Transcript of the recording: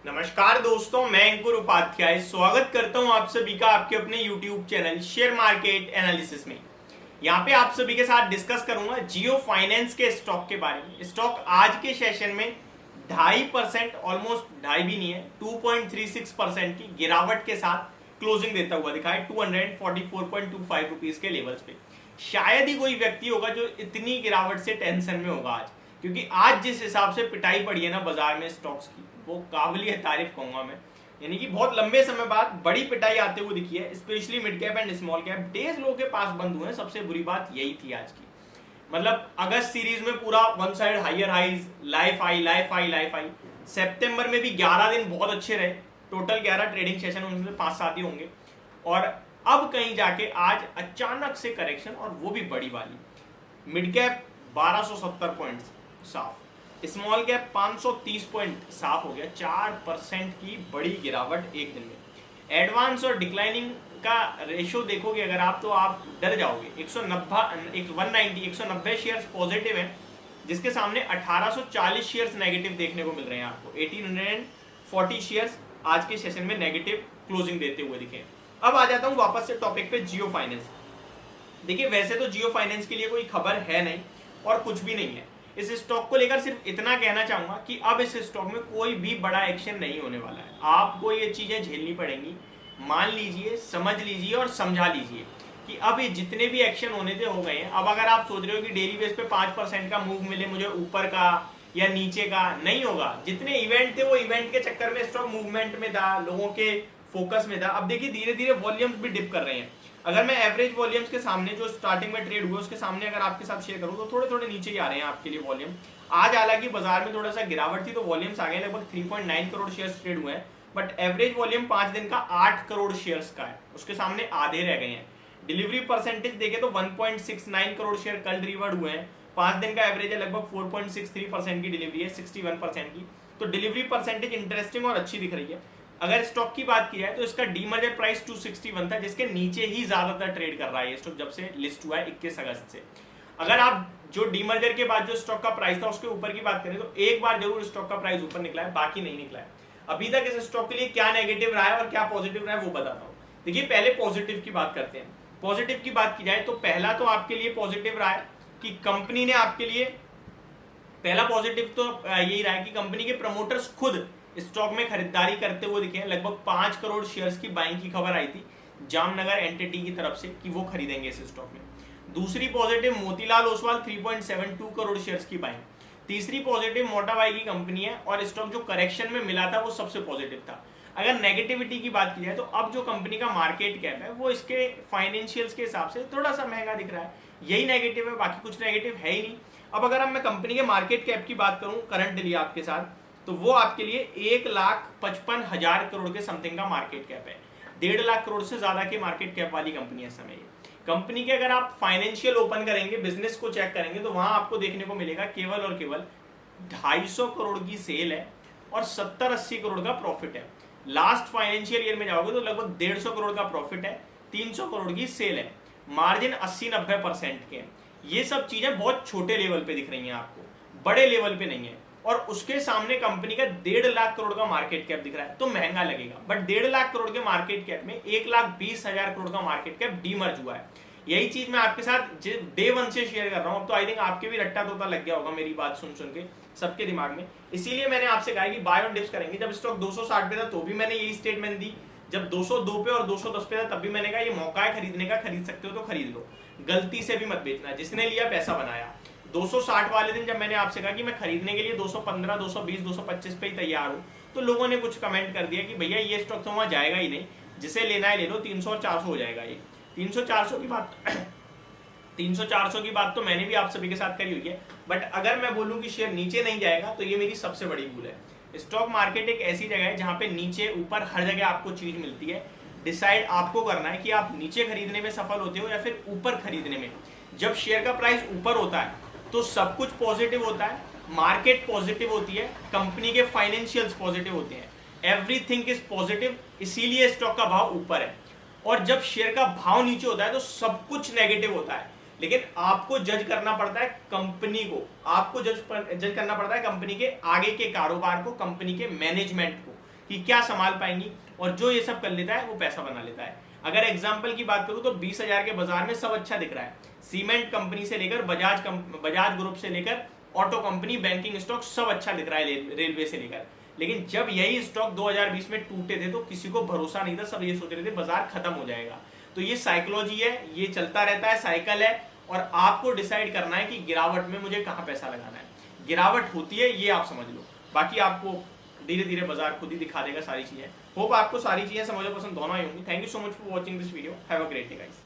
नमस्कार दोस्तों, मैं अंकुर उपाध्याय स्वागत करता हूं आप सभी का आपके अपने YouTube channel share market analysis में। यहां पे आप सभी के साथ डिस्कस करूंगा जियो फाइनेंस के स्टॉक के बारे में। स्टॉक आज के सेशन में 2.5%, ऑलमोस्ट ढाई भी नहीं है, 2.36% की गिरावट के साथ क्लोजिंग देता हुआ दिखा है 244.25 रुपीज के लेवल्स पे। शायद ही कोई व्यक्ति होगा जो इतनी गिरावट से टेंशन में होगा आज, क्योंकि आज जिस हिसाब से पिटाई पड़ी है ना बाजार में स्टॉक्स की, वो काबिल तारीफ कहूंगा मैं। यानी कि बहुत लंबे समय बाद बड़ी पिटाई आते हुए दिखी है, specially mid cap and small cap. Day's low के पास बंद हुए हैं, सबसे बुरी बात यही थी आज की। मतलब अगस्त सीरीज में पूरा one side higher highs, life high life high life high. सितंबर में भी 11 दिन बहुत अच्छे रहे, टोटल 11 ट्रेडिंग सेशन, उनमें से 5-7 ही होंगे। और अब कहीं जाके आज अचानक से करेक्शन, और वो भी बड़ी वाली। मिड कैप 1270 पॉइंट साफ, स्मॉल कैप 530 पॉइंट साफ हो गया। 4% की बड़ी गिरावट एक दिन में। एडवांस और डिक्लाइनिंग का रेशो देखोगे अगर आप, तो आप डर जाओगे। 190 शेयर्स पॉजिटिव हैं, जिसके सामने 1840 शेयर्स नेगेटिव देखने को मिल रहे हैं आपको। 1840 शेयर्स आज के सेशन में नेगेटिव क्लोजिंग देते हुए दिखे। अब आ जाता हूं वापस से टॉपिक पे, जियो फाइनेंस। देखिए, वैसे तो जियो फाइनेंस के लिए कोई खबर है नहीं और कुछ भी नहीं है। इस स्टॉक को लेकर सिर्फ इतना कहना चाहूंगा कि अब इस स्टॉक में कोई भी बड़ा एक्शन नहीं होने वाला है। आपको ये चीजें झेलनी पड़ेंगी। मान लीजिए, समझ लीजिए और समझा लीजिए कि अब ये जितने भी एक्शन होने थे हो गए हैं। अब अगर आप सोच रहे हो कि डेली बेस पे 5% का मूव मिले मुझे, ऊपर का या नीचे का, नहीं होगा। जितने इवेंट थे वो इवेंट के चक्कर में स्टॉक मूवमेंट में था, लोगों के फोकस में था। अब देखिए धीरे धीरे वॉल्यूम्स भी डिप कर रहे हैं। अगर मैं एवरेज वॉल्यूम्स के सामने, जो स्टार्टिंग में ट्रेड हुए उसके सामने अगर आपके साथ शेयर करूं, तो थोड़े थोड़े नीचे ही आ रहे हैं आपके लिए वॉल्यूम। आज हालांकि बाजार में थोड़ा सा गिरावट थी, तो वॉल्यूम्स आ गए, लगभग 3.9 करोड़ शेयर्स ट्रेड हुए हैं। बट एवरेज वॉल्यूम 5 दिन का 8 करोड़ शेयर्स का है, उसके सामने आधे रह गए हैं। डिलीवरी परसेंटेज देखे तो 1.69 करोड़ शेयर कल डिलीवर्ड हुए हैं। 5 दिन का एवरेज है, लगभग 4.63% की डिलीवरी है, 61% की। तो डिलीवरी परसेंटेज इंटरेस्टिंग और अच्छी दिख रही है। अगर स्टॉक की बात की जाए तो इसका डीमर्जर प्राइस 261 था, जिसके नीचे ही ज्यादातर ट्रेड कर रहा है ये स्टॉक जब से लिस्ट हुआ है 21 अगस्त से। अगर आप जो डीमर्जर के बाद जो स्टॉक का प्राइस था उसके ऊपर की बात करें तो एक बार जरूर स्टॉक का प्राइस ऊपर निकला है, बाकी नहीं निकला है। अभी तक इस स्टॉक के लिए क्या नेगेटिव रहा है और क्या पॉजिटिव रहा है वो बताता हूँ। देखिए, पहले पॉजिटिव की बात करते हैं। पॉजिटिव की बात की जाए तो पहला तो आपके लिए पॉजिटिव रहा है कि कंपनी ने आपके लिए, पहला पॉजिटिव तो यही रहा है कि कंपनी के प्रमोटर्स खुद स्टॉक में खरीदारी करते हुए दिखे हैं। लगभग 5 करोड़ शेयर्स की बाइंग की खबर आई थी जामनगर एंटिटी की तरफ से कि वो खरीदेंगे इस स्टॉक में। दूसरी पॉजिटिव, मोतीलाल ओसवाल 3.72 करोड़ शेयर्स की बाइंग। तीसरी पॉजिटिव, मोटा भाई की कंपनी है और स्टॉक जो करेक्शन में मिला था वो सबसे पॉजिटिव था। अगर नेगेटिविटी की बात की जाए तो अब जो कंपनी का मार्केट कैप है वो इसके फाइनेंशियल्स के हिसाब से थोड़ा सा महंगा दिख रहा है, यही नेगेटिव है, बाकी कुछ नेगेटिव है ही नहीं। अब अगर मैं कंपनी के मार्केट कैप की बात करूं करंटली आपके साथ, तो वो आपके लिए 1,55,000 करोड़ के समथिंग का मार्केट कैप है। 1.5 लाख करोड़ से ज्यादा के मार्केट कैप वाली कंपनी है इस समय। कंपनी के अगर आप फाइनेंशियल ओपन करेंगे, बिजनेस को चेक करेंगे, तो वहां आपको देखने को मिलेगा केवल और केवल 250 करोड़ की सेल है और 70-80 करोड़ का प्रॉफिट है। लास्ट फाइनेंशियल ईयर में जाओगे तो लगभग 150 करोड़ का प्रॉफिट है, 300 करोड़ की सेल है, मार्जिन 80-90% के। ये सब चीजें बहुत छोटे लेवल पे दिख रही हैं आपको, बड़े लेवल पे नहीं है। और उसके सामने कंपनी का 1.5 लाख करोड़ का मार्केट कैप दिख रहा है, तो महंगा लगेगा। बट 1.5 लाख करोड़ के मार्केट कैप में 1,20,000 करोड़ का मार्केट कैप डीमर्ज हुआ है। यही चीज मैं आपके साथ डे 1 से शेयर कर रहा हूं। तो आई थिंक आपके भी रट्टा तोता लग गया होगा मेरी बात सुन सुन के सबके दिमाग में। इसीलिए मैंने आपसे कहा कि बाय ऑन डिप्स करेंगे। जब स्टॉक 260 पे था तो भी मैंने यही स्टेटमेंट दी, जब 202 पे और 210 पे था तब भी मैंने कहा ये मौका है खरीदने का, खरीद सकते हो तो खरीद लो, गलती से भी मत बेचना। जिसने लिया पैसा बनाया। 260 वाले दिन जब मैंने आपसे कहा कि मैं खरीदने के लिए 215, 220, 225 पे ही तैयार हूं, तो लोगों ने कुछ कमेंट कर दिया कि भैया ये स्टॉक तो वहां जाएगा ही नहीं, जिसे लेना है ले लो, 300 और 400 हो जाएगा ये। 300-400 की बात 300-400 की बात तो मैंने भी आप सभी के साथ करी हुई है। बट अगर मैं बोलूं कि शेयर नीचे नहीं जाएगा तो ये मेरी सबसे बड़ी भूल है। स्टॉक मार्केट एक ऐसी जगह है जहां पे नीचे ऊपर हर जगह आपको चीज मिलती है। डिसाइड आपको करना है कि आप नीचे खरीदने में सफल होते हो या फिर ऊपर खरीदने में। जब शेयर का प्राइस ऊपर होता है तो सब कुछ पॉजिटिव होता है, मार्केट पॉजिटिव होती है, कंपनी के फाइनेंशियल्स पॉजिटिव होते हैं, एवरीथिंग इज पॉजिटिव, इसीलिए स्टॉक का भाव ऊपर है। और जब शेयर का भाव नीचे होता है तो सब कुछ नेगेटिव होता है। लेकिन आपको जज करना पड़ता है कंपनी को, आपको जज करना पड़ता है कंपनी के आगे के कारोबार को, कंपनी के मैनेजमेंट को। कि क्या संभाल पाएंगी, और जो ये सब कर लेता है वो पैसा बना लेता है। अगर एग्जाम्पल की बात करूं तो 20,000 के बाजार में सब अच्छा दिख रहा है, सीमेंट कंपनी से लेकर बजाज ग्रुप से लेकर ऑटो कंपनी, बैंकिंग स्टॉक सब अच्छा दिख रहा है, रेलवे से लेकर। लेकिन जब यही स्टॉक 2020 में टूटे थे तो किसी को भरोसा नहीं था, सब ये सोच रहे थे बाजार खत्म हो जाएगा। तो ये साइकोलॉजी है, ये चलता रहता है, साइकिल है, और आपको डिसाइड करना है कि गिरावट में मुझे कहाँ पैसा लगाना है। गिरावट होती है ये आप समझ लो, बाकी आपको धीरे धीरे बाजार खुद ही दिखा देगा सारी चीजें। होप आपको सारी चीजें समझ पसंद दोनों ही होंगी। Thank you so much for watching this video. Have a great day guys.